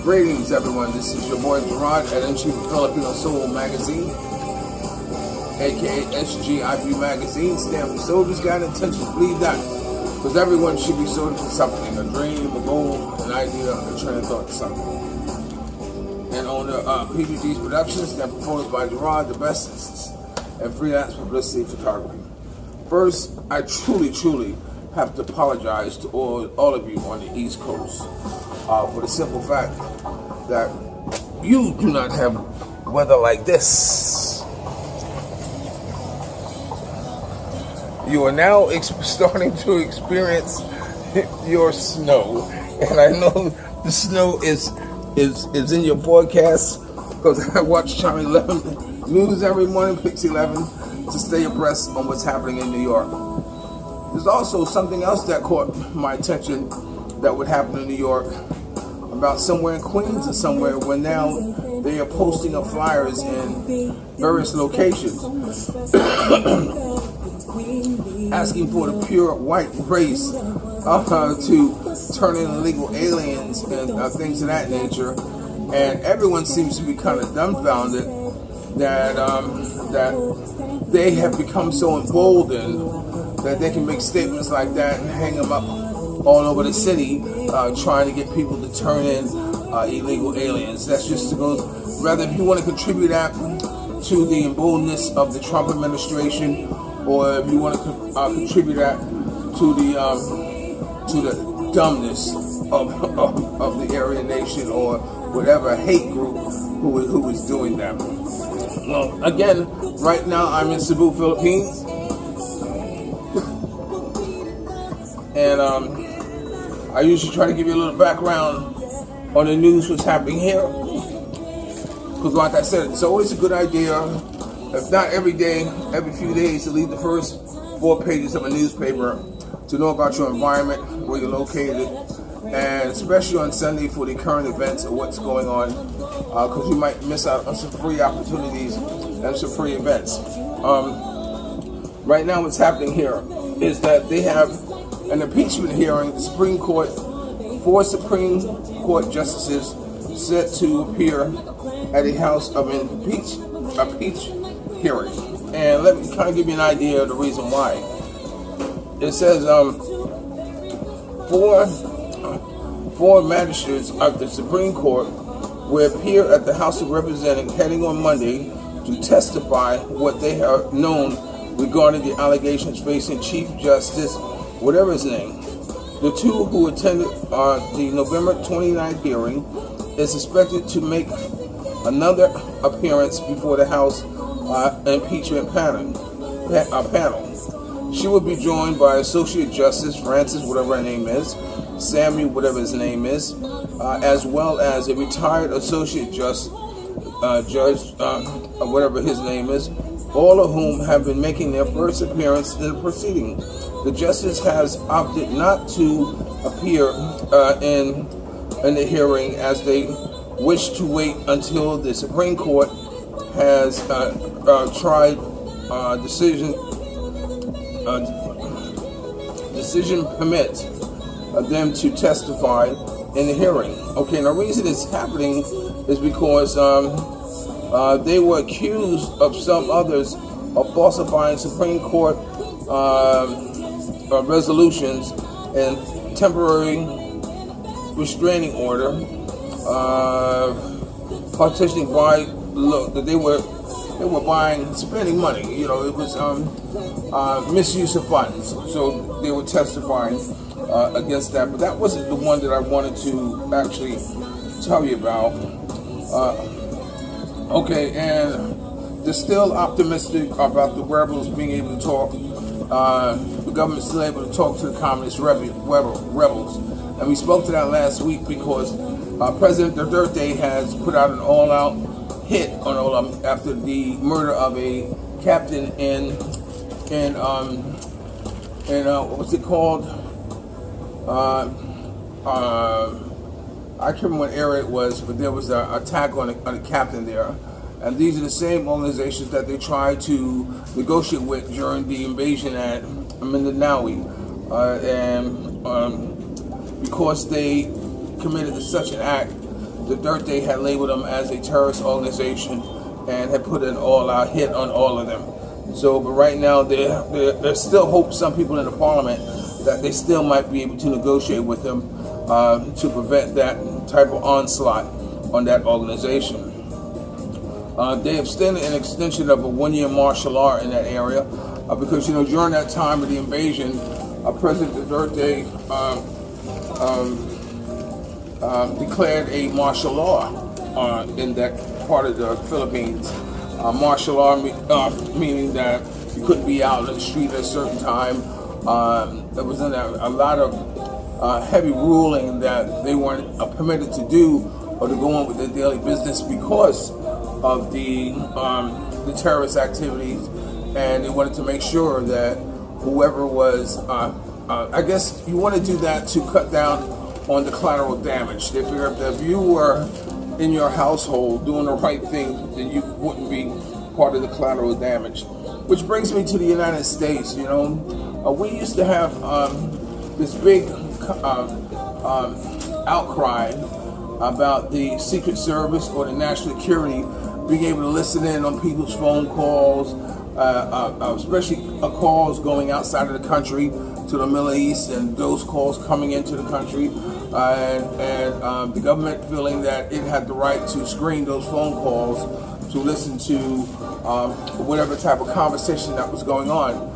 Greetings, everyone. This is your boy Gerard, editor-in-chief of Filipino Soul Magazine, aka SGIV Magazine, stand for Soldiers Got Intentions, Believe That. Because everyone should be soldiers for something, a dream, a goal, an idea, a train of thought, something. And owner of PBG's Productions, stand performed by Gerard, the best and freelance publicity photography. First, I truly have to apologize to all of you on the East Coast for the simple fact that you do not have weather like this. You are now starting to experience your snow, and I know the snow is in your forecast because I watch Channel 11 News every morning, Pix 11, to stay abreast on what's happening in New York. There's also something else that caught my attention that would happen in New York, about somewhere in Queens or somewhere, where now they are posting up flyers in various locations asking for the pure white race to turn in illegal aliens and things of that nature. And everyone seems to be kind of dumbfounded that they have become so emboldened that they can make statements like that and hang them up all over the city, trying to get people to turn in illegal aliens. That's just to go, rather, if you want to contribute that to the emboldenedness of the Trump administration, or if you want to contribute that to the dumbness of the Aryan nation or whatever hate group who is doing that. Well, again, right now I'm in Cebu, Philippines, and I usually try to give you a little background on the news, what's happening here, because like I said, it's always a good idea, if not every day, every few days, to read the first 4 pages of a newspaper to know about your environment, where you're located, and especially on Sunday for the current events of what's going on, because you might miss out on some free opportunities and some free events. Right now what's happening here is that they have an impeachment hearing. The Supreme Court, 4 Supreme Court justices set to appear at a House of impeach hearing. And let me kind of give you an idea of the reason why. It says four magistrates of the Supreme Court will appear at the House of Representatives heading on Monday to testify what they have known regarding the allegations facing Chief Justice, whatever his name. The 2 who attended the November 29th hearing is expected to make another appearance before the House impeachment panel. She will be joined by Associate Justice Francis, whatever her name is, Samuel, whatever his name is, as well as a retired Associate Judge, whatever his name is, all of whom have been making their first appearance in the proceeding. The justice has opted not to appear in the hearing, as they wish to wait until the Supreme Court has tried decision permits them to testify in the hearing. Okay, now the reason it's happening is because they were accused of some others of falsifying Supreme Court resolutions and temporary restraining order, partitioning by that they were spending money. You know, it was misuse of funds. So they were testifying against that. But that wasn't the one that I wanted to actually tell you about. Okay, and they're still optimistic about the rebels being able to talk. The government's still able to talk to the communist rebels. And we spoke to that last week because President Duterte has put out an all-out hit on all of them after the murder of a captain in what's it called? I can't remember what area it was, but there was an attack on a captain there. And these are the same organizations that they tried to negotiate with during the invasion at Marawi. And because they committed such an act, Duterte had labeled them as a terrorist organization and had put an all-out hit on all of them. So, but right now, there's still hope, some people in the parliament, that they still might be able to negotiate with them to prevent that type of onslaught on that organization. They extended an extension of a 1-year martial law in that area because, during that time of the invasion, President Duterte declared a martial law in that part of the Philippines. Martial law meaning that you couldn't be out in the street at a certain time. There was a lot of heavy ruling that they weren't permitted to do or to go on with their daily business because of the terrorist activities, and they wanted to make sure that whoever was, I guess you want to do that to cut down on the collateral damage. They figured that if you were in your household doing the right thing, then you wouldn't be part of the collateral damage. Which brings me to the United States. We used to have this big outcry about the Secret Service or the National Security being able to listen in on people's phone calls, especially calls going outside of the country to the Middle East, and those calls coming into the country, and the government feeling that it had the right to screen those phone calls to listen to whatever type of conversation that was going on.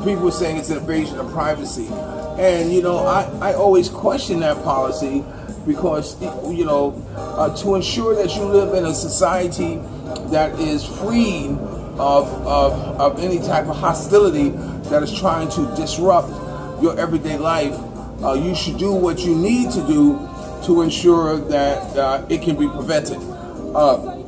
People were saying it's an invasion of privacy, and I always question that policy because to ensure that you live in a society that is free of any type of hostility that is trying to disrupt your everyday life, you should do what you need to do to ensure that it can be prevented.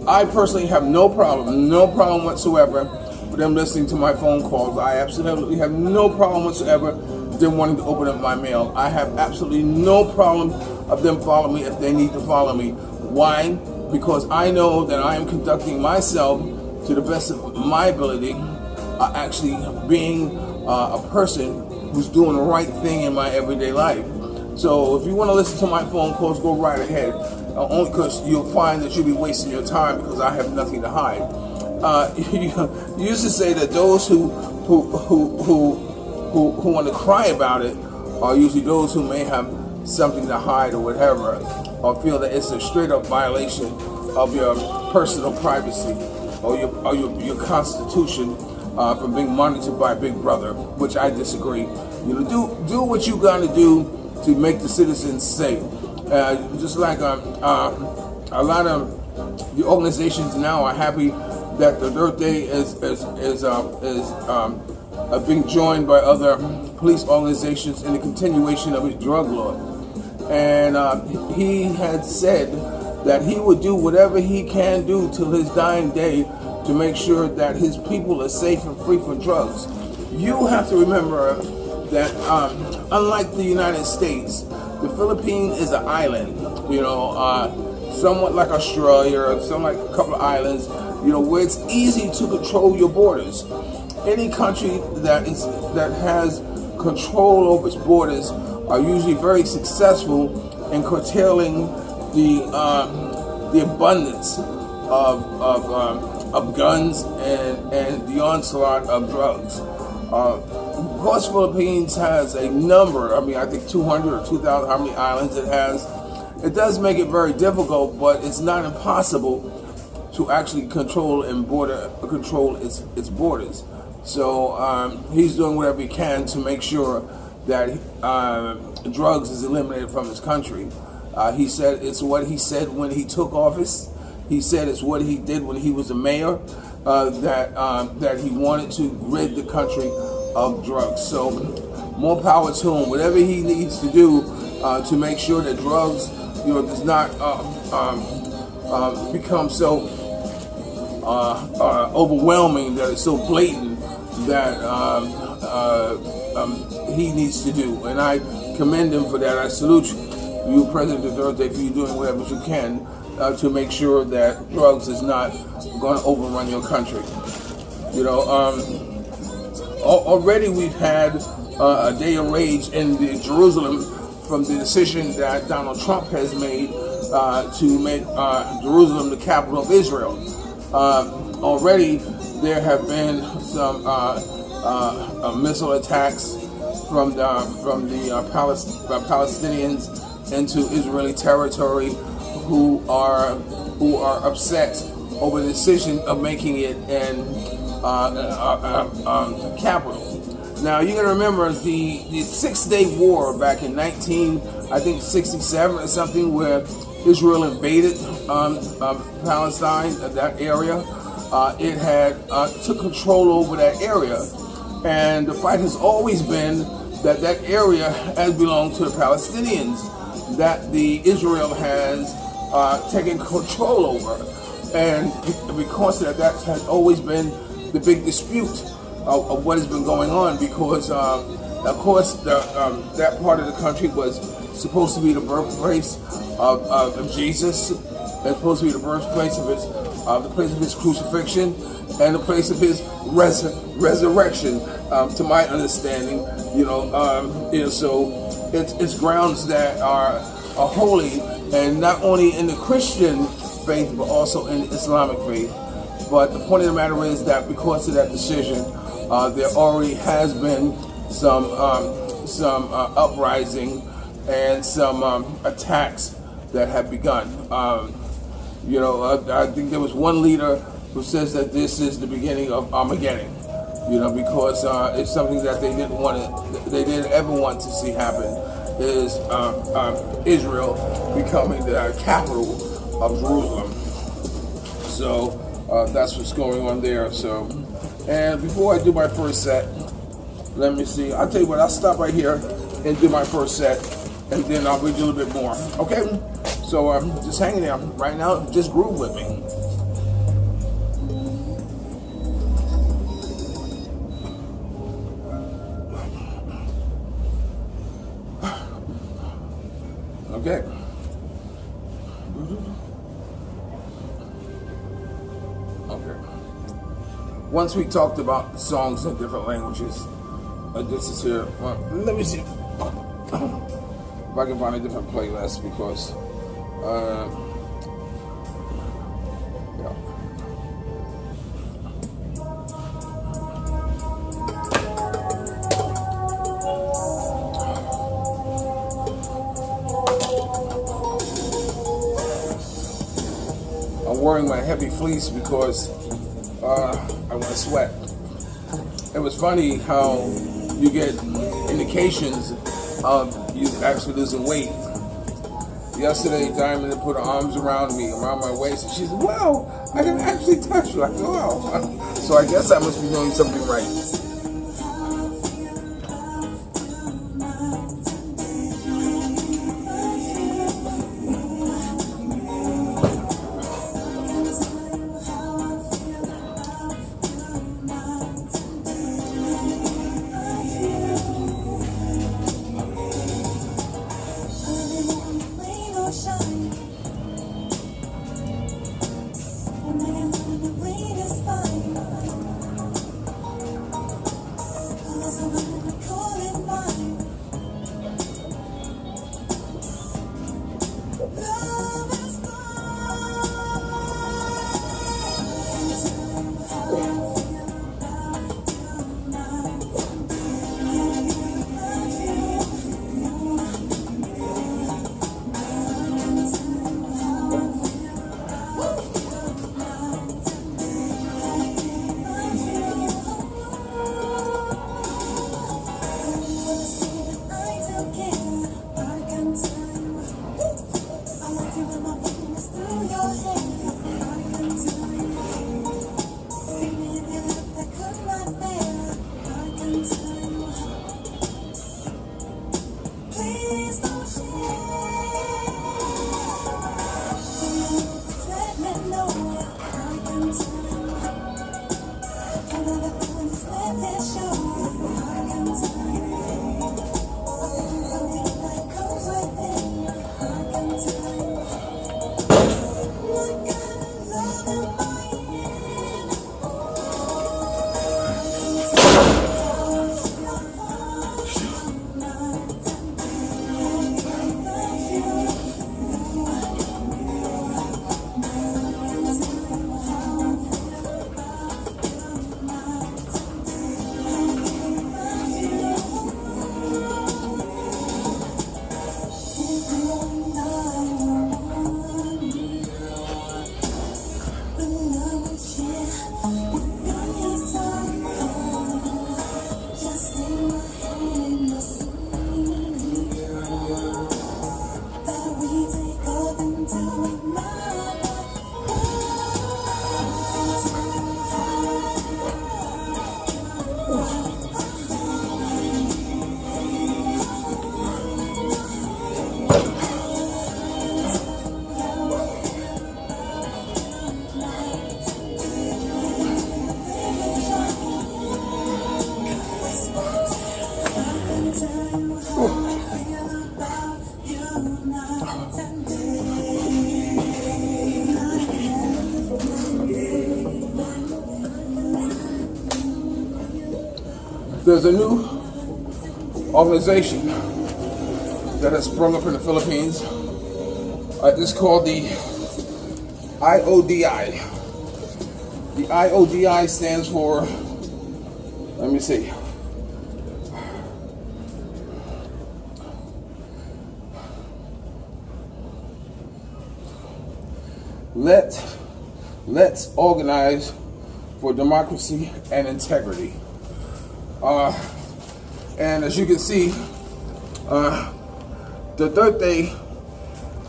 I personally have no problem whatsoever with them listening to my phone calls. I absolutely have no problem whatsoever with them wanting to open up my mail. I have absolutely no problem of them following me if they need to follow me. Why? Because I know that I am conducting myself to the best of my ability, actually being a person who's doing the right thing in my everyday life. So if you want to listen to my phone calls, go right ahead. Only because you'll find that you'll be wasting your time because I have nothing to hide. You used to say that those who want to cry about it are usually those who may have something to hide or whatever, or feel that it's a straight up violation of your personal privacy or your constitution from being monitored by Big Brother, which I disagree. Do what you got to do to make the citizens safe. Just like a lot of the organizations now are happy that the Duterte is being joined by other police organizations in the continuation of his drug law. And he had said that he would do whatever he can do till his dying day to make sure that his people are safe and free from drugs. You have to remember that unlike the United States, the Philippines is an island, somewhat like Australia, somewhat like a couple of islands, where it's easy to control your borders. Any country that has control over its borders are usually very successful in curtailing the abundance of guns and the onslaught of drugs. Of course, Philippines has a number, I think 200 or 2,000, how many islands it has. It does make it very difficult, but it's not impossible to actually control its borders. So he's doing whatever he can to make sure that drugs is eliminated from his country. He said it's what he said when he took office. He said it's what he did when he was a mayor, that he wanted to rid the country of drugs. So more power to him. Whatever he needs to do to make sure that drugs, does not become so overwhelming, that it's so blatant, that he needs to do. And I commend him for that. I salute you, President Duterte, for you doing whatever you can to make sure that drugs is not going to overrun your country. Already we've had a day of rage in Jerusalem from the decision that Donald Trump has made to make Jerusalem the capital of Israel. Already there have been some missile attacks from the Palestinians into Israeli territory, who are upset over the decision of making it an capital. Now you got to remember the 6-day war back in 1967 or something, where Israel invaded Palestine, that area. It had took control over that area, and the fight has always been that that area has belonged to the Palestinians, that the Israel has taken control over, and because of that has always been the big dispute of what has been going on, because of course that part of the country was supposed to be the birthplace of Jesus. It's supposed to be the birthplace of the place of his crucifixion and the place of his resurrection, to my understanding. So it's grounds that are holy, and not only in the Christian faith but also in the Islamic faith. But the point of the matter is that because of that decision, there already has been some uprising and some attacks that have begun. I think there was one leader who says that this is the beginning of Armageddon. Because it's something that they didn't ever want to see happen, is Israel becoming the capital of Jerusalem. So that's what's going on there. So, and before I do my first set, let me see. I'll tell you what. I'll stop right here and do my first set, and then I'll read you a little bit more. Okay? So just hang in there right now. Just groove with me. Okay. Okay. Once we talked about songs in different languages, this is here. Well, let me see if I can find a different playlist, because I'm wearing my heavy fleece because I want to sweat. It was funny how you get indications of you actually losing weight. Yesterday, Diamond put her arms around me, around my waist, and she said, "Wow, I can actually touch you." I go, "Wow." So I guess I must be doing something right. There's a new organization that has sprung up in the Philippines. It's called the L.O.D.I. The L.O.D.I stands for, let me see, Let's organize for democracy and integrity. And as you can see, the third day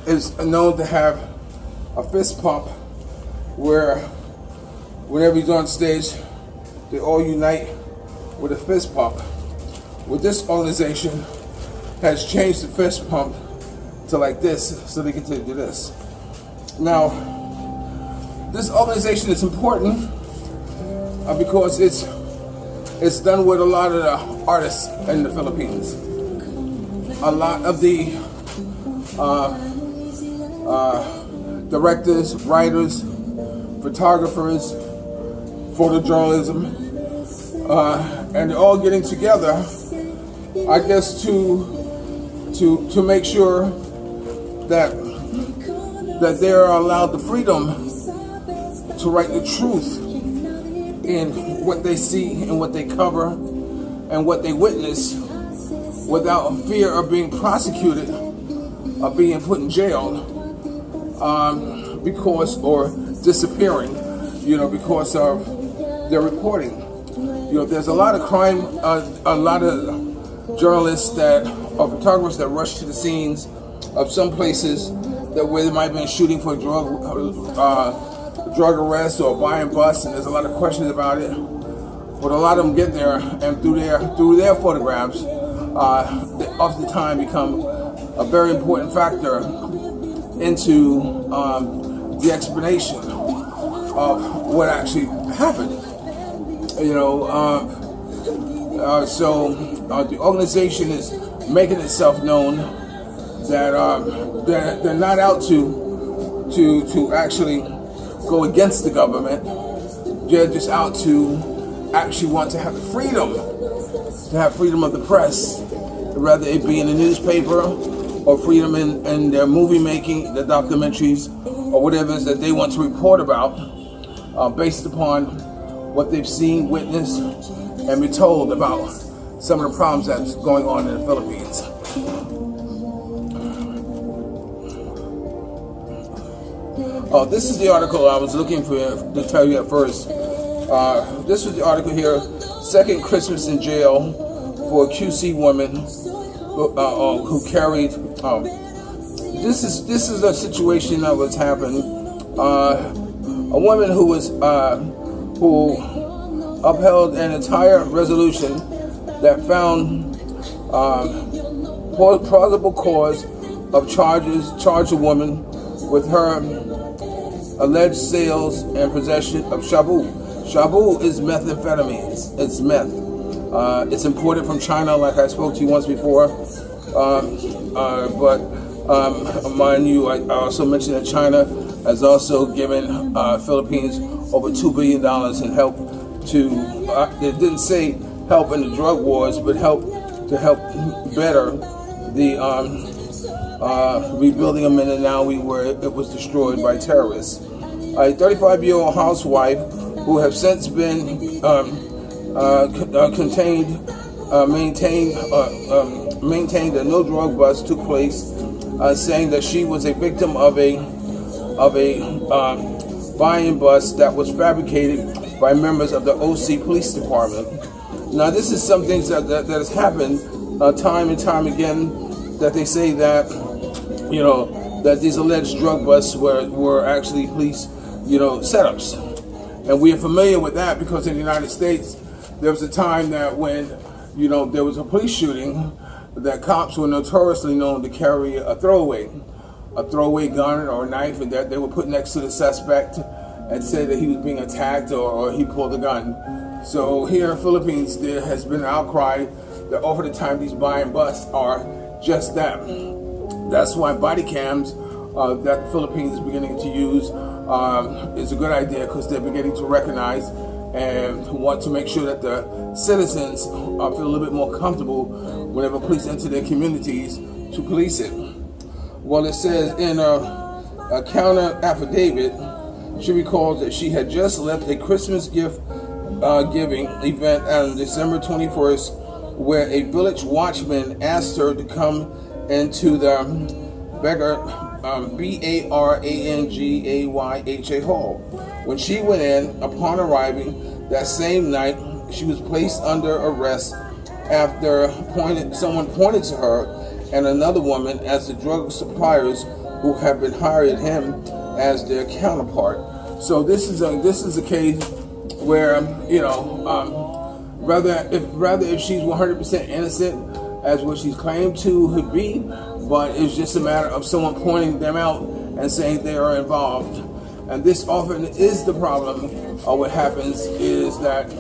is known to have a fist pump where whenever he's on stage, they all unite with a fist pump. Well, this organization has changed the fist pump to like this, so they can do this. Now, this organization is important because it's done with a lot of the artists in the Philippines. A lot of the directors, writers, photographers, photojournalism, and they're all getting together, I guess, to make sure that they are allowed the freedom to write the truth in what they see and what they cover and what they witness without fear of being prosecuted or being put in jail because, or disappearing, because of their reporting. There's a lot of crime, a lot of journalists or photographers that rush to the scenes of some places where they might have been shooting for drug arrest or buy and bust, and there's a lot of questions about it. But a lot of them get there, and through their photographs, they oftentimes become a very important factor into the explanation of what actually happened. So the organization is making itself known that they're not out to actually go against the government. They're just out to actually want to have the freedom of the press, whether it be in the newspaper or freedom in their movie making, the documentaries, or whatever it is that they want to report about, based upon what they've seen, witnessed, and been told about some of the problems that's going on in the Philippines. This is the article I was looking for to tell you at first. This was the article here: second Christmas in jail for a QC woman who carried. This is a situation that was happening. A woman who upheld an entire resolution that found plausible cause of charged a woman with her alleged sales and possession of shabu. Shabu is methamphetamine. It's meth. It's imported from China, like I spoke to you once before. But mind you, I also mentioned that China has also given Philippines over $2 billion in help to, it didn't say help in the drug wars, but help better the rebuilding of Marawi, where it was destroyed by terrorists. A 35-year-old housewife who have since been maintained that no drug bust took place, saying that she was a victim of a buy and bust that was fabricated by members of the OC Police Department. Now, this is some things that has happened time and time again, that they say that that these alleged drug busts were actually police setups, and we are familiar with that because in the United States there was a time that when there was a police shooting, that cops were notoriously known to carry a throwaway gun or a knife, and that they were put next to the suspect and say that he was being attacked or he pulled a gun. So here in the Philippines, there has been an outcry that over the time these buy and busts are just that. That's why body cams that the Philippines is beginning to use is a good idea, because they're beginning to recognize and want to make sure that the citizens feel a little bit more comfortable whenever police enter their communities to police it. Well, it says in a counter affidavit, she recalls that she had just left a Christmas gift giving event on December 21st, where a village watchman asked her to come into the Barangayha hall. When she went in, upon arriving that same night, she was placed under arrest after someone pointed to her and another woman as the drug suppliers who have been hired him as their counterpart. So this is a case where rather if she's 100% innocent as what she's claimed to be, but it's just a matter of someone pointing them out and saying they are involved. And this often is the problem. What happens is that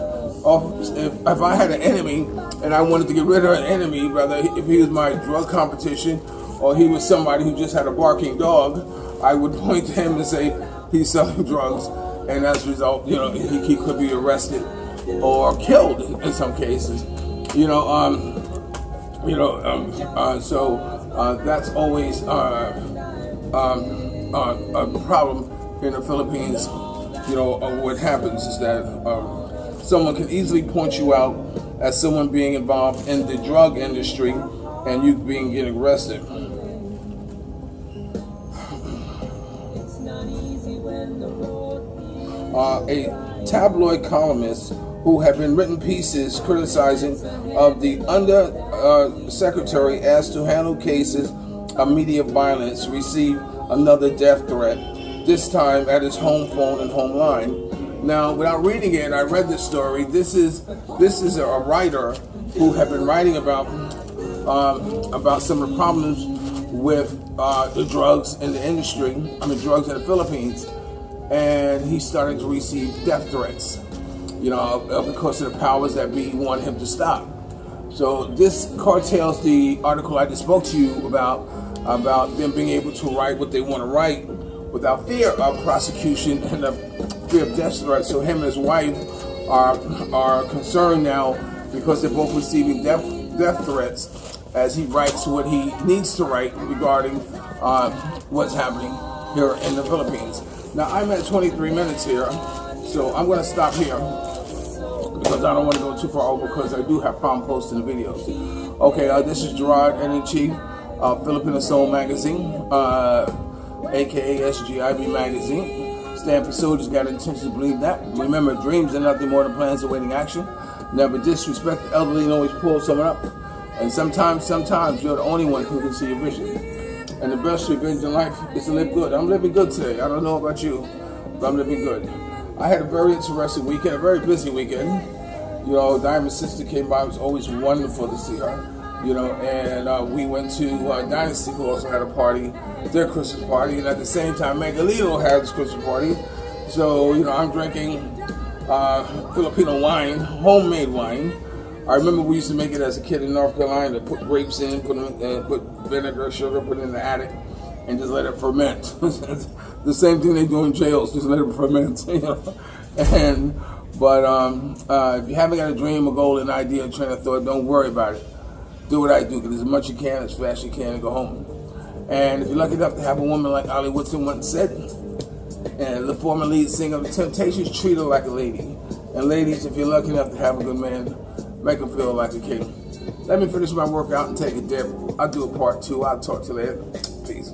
if I had an enemy and I wanted to get rid of an enemy, whether if he was my drug competition or he was somebody who just had a barking dog, I would point to him and say he's selling drugs, and as a result, he could be arrested or killed in some cases. So that's always a problem in the Philippines. What happens is that someone can easily point you out as someone being involved in the drug industry and you getting arrested. A tabloid columnist who have been written pieces criticizing of the undersecretary asked to handle cases of media violence received another death threat, this time at his home phone and home line. Now, without reading it, I read this story. This is a writer who have been writing about some of the problems with the drugs in the industry. Drugs in the Philippines, and he's starting to receive death threats. Because of the powers that be want him to stop. So this curtails the article I just spoke to you about them being able to write what they want to write without fear of prosecution and the fear of death threats. So him and his wife are concerned now because they're both receiving death threats as he writes what he needs to write regarding what's happening here in the Philippines. Now, I'm at 23 minutes here, so I'm going to stop here because I don't want to go too far over because I do have problem posting the videos. Okay, this is Gerard, editor-in-chief of Filipino Soul Magazine, aka SGIB Magazine. Stand for soldiers, got intentions to believe that. Remember, dreams are nothing more than plans awaiting action. Never disrespect the elderly and always pull someone up. And sometimes you're the only one who can see your vision. And the best revenge in life is to live good. I'm living good today. I don't know about you, but I'm living good. I had a very interesting weekend, a very busy weekend. Diamond's sister came by. It was always wonderful to see her. And we went to Dynasty, who also had a party, their Christmas party, and at the same time, Megalito had his Christmas party. So, I'm drinking Filipino wine, homemade wine. I remember we used to make it as a kid in North Carolina, put grapes in, put vinegar, sugar, put it in the attic, and just let it ferment. The same thing they do in jails, just let it ferment. But if you haven't got a dream, a goal, an idea, a train of thought, don't worry about it. Do what I do, get as much you can, as fast as you can, and go home. And if you're lucky enough to have a woman like Ollie Woodson once said, and the former lead singer of the Temptations, treat her like a lady. And ladies, if you're lucky enough to have a good man, make him feel like a king. Let me finish my workout and take a dip. I'll do a part 2. I'll talk to you later. Peace.